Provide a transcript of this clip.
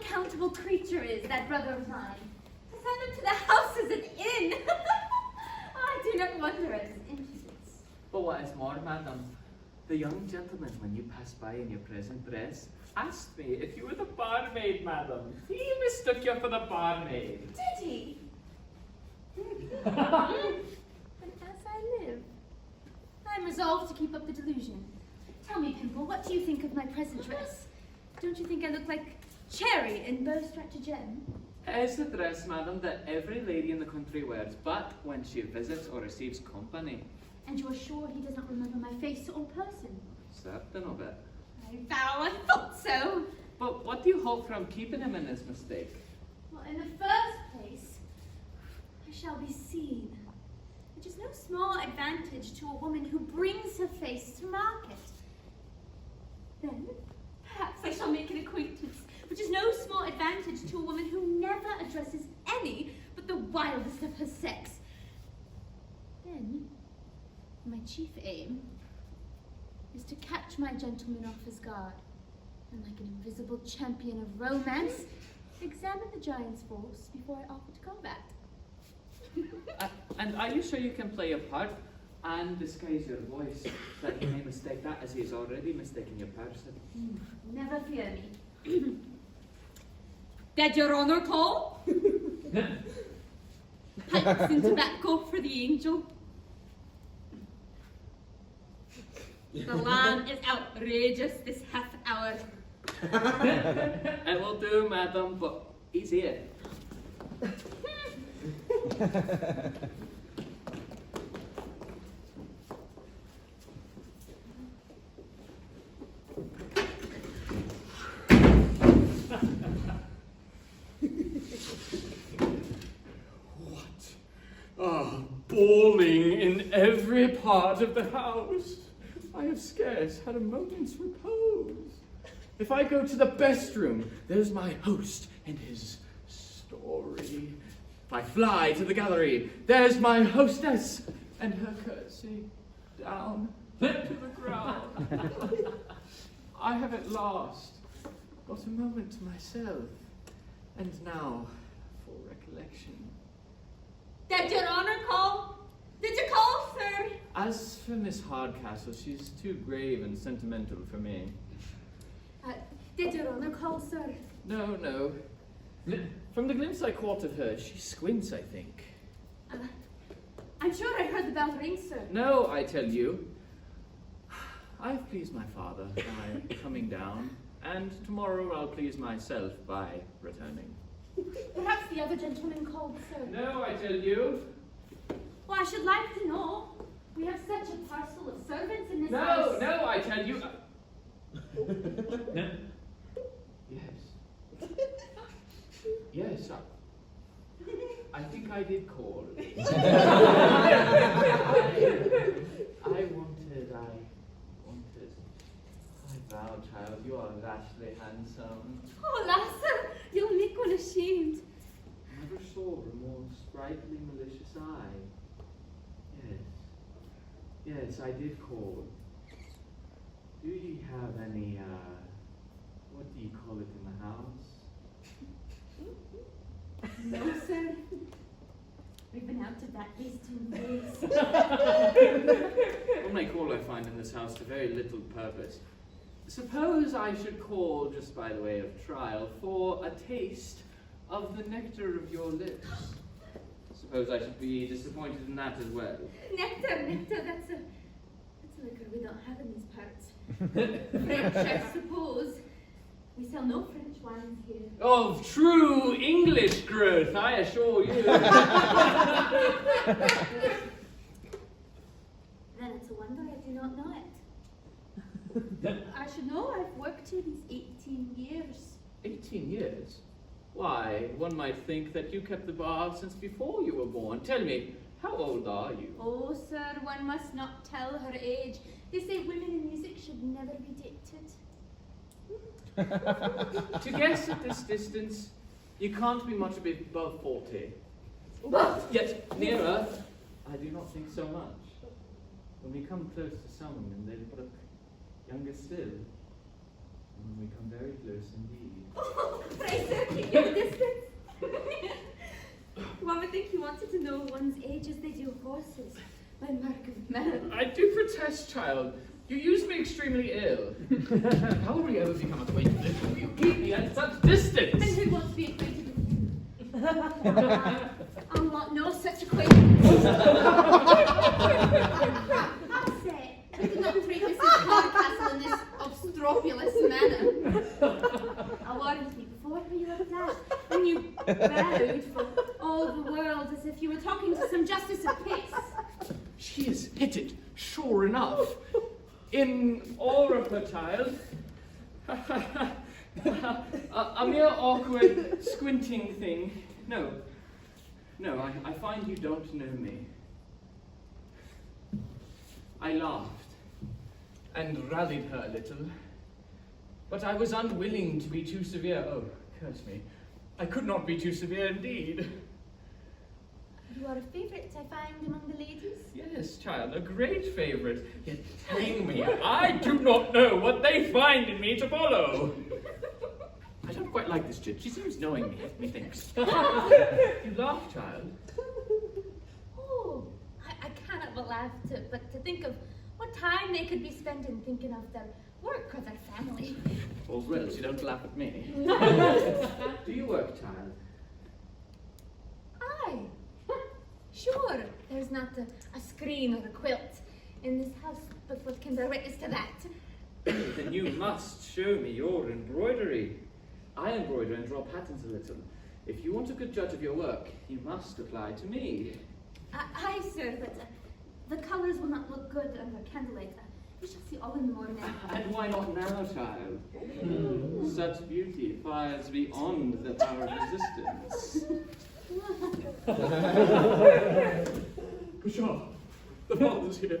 unaccountable creature is, that brother of mine. To send him to the house as an inn. I do not wonder at his impudence. But what is more, madam, the young gentleman, when you passed by in your present dress, asked me if you were the barmaid, madam. He mistook you for the barmaid. Did he? But as I live, I am resolved to keep up the delusion. Tell me, Pimple, what do you think of my present dress? Don't you think I look like Cherry in Beau Stratagem? It's a dress, madam, that every lady in the country wears, but when she visits or receives company. And you are sure he does not remember my face or person? Certain of it. I vow I thought so. But what do you hope from keeping him in this mistake? Well, in the first place, I shall be seen, which is no small advantage to a woman who brings her face to market. Then, perhaps I shall make an acquaintance, which is no small advantage to a woman who never addresses any but the wildest of her sex. Then, my chief aim is to catch my gentleman off his guard, and like an invisible champion of romance, examine the giant's force before I offer to combat. And are you sure you can play a part and disguise your voice, that he may mistake that as he is already mistaken your person? Never fear me. Did your honor call? Pipes and tobacco for the angel. The lamb is outrageous this half hour. It will do, madam, but he's here. Bawling in every part of the house. I have scarce had a moment's repose. If I go to the best room, there's my host and his story. If I fly to the gallery, there's my hostess and her curtsy down to the ground. I have at last got a moment to myself, and now for recollection. Did your honor call? Did you call, sir? As for Miss Hardcastle, she's too grave and sentimental for me. Did your honor call, sir? No. From the glimpse I caught of her, she squints, I think. I'm sure I heard the bell ring, sir. No, I tell you. I've pleased my father by coming down, and tomorrow I'll please myself by returning. Perhaps the other gentleman called, sir. No, I tell you. Well, I should like to know. We have such a parcel of servants in this house. No, I tell you. No. Yes, I think I did call. I wanted. I vow, child, you are rashly handsome. Oh, lasser, you'll make one ashamed. Never saw a more sprightly, malicious eye. Yes, I did call. Do you have any, what do you call it in the house? No, sir. We've been out of that these 2 days. One may call, I find, in this house to very little purpose. Suppose I should call, just by the way of trial, for a taste of the nectar of your lips. Suppose I should be disappointed in that as well. Nectar, that's a liquor we don't have in these parts. French, I suppose. We sell no French wines here. Of true English growth, I assure you. Then it's a wonder I do not know it. I should know I've worked here these 18 years. 18 years? Why, one might think that you kept the bar since before you were born. Tell me, how old are you? Oh, sir, one must not tell her age. They say women in music should never be dated. To guess at this distance, you can't be much above 40. Yet nearer, I do not think so much. When we come close to some women, they look younger still. And when we come very close indeed. Oh, pray, sir, mark of man. I do protest, child. You used me extremely ill. How will we ever become acquainted if you keep me at such distance? And who wants to be acquainted with you? I'll not know such acquaintance. I say, we did not treat Mrs. Castle in this obstropulous manner. I warned you before you looked at, and you bowed for all the world as if you were talking to some justice of peace. She has hit it, sure enough. In awe of her child. A mere awkward, squinting thing. No, I find you don't know me. I laughed and rallied her a little, but I was unwilling to be too severe. Oh, curse me. I could not be too severe indeed. You are a favourite, I find, among the ladies. Yes, child, a great favourite. Yet hang me, I do not know what they find in me to follow. I don't quite like this chit. She seems knowing me, methinks. You laugh, child. Oh, I cannot but laugh but to think of what time they could be spending thinking of their work or their family. All's well, so you don't laugh at me. Do you work, child? Aye. Sure, there's not a screen or a quilt in this house, but what can bear witness to that? Then you must show me your embroidery. I embroider and draw patterns a little. If you want a good judge of your work, you must apply to me. Aye, sir, but the colours will not look good under candlelight. We shall see all in the morning. And why not now, child? Such beauty fires beyond the power of resistance. Pshaw, the father's here.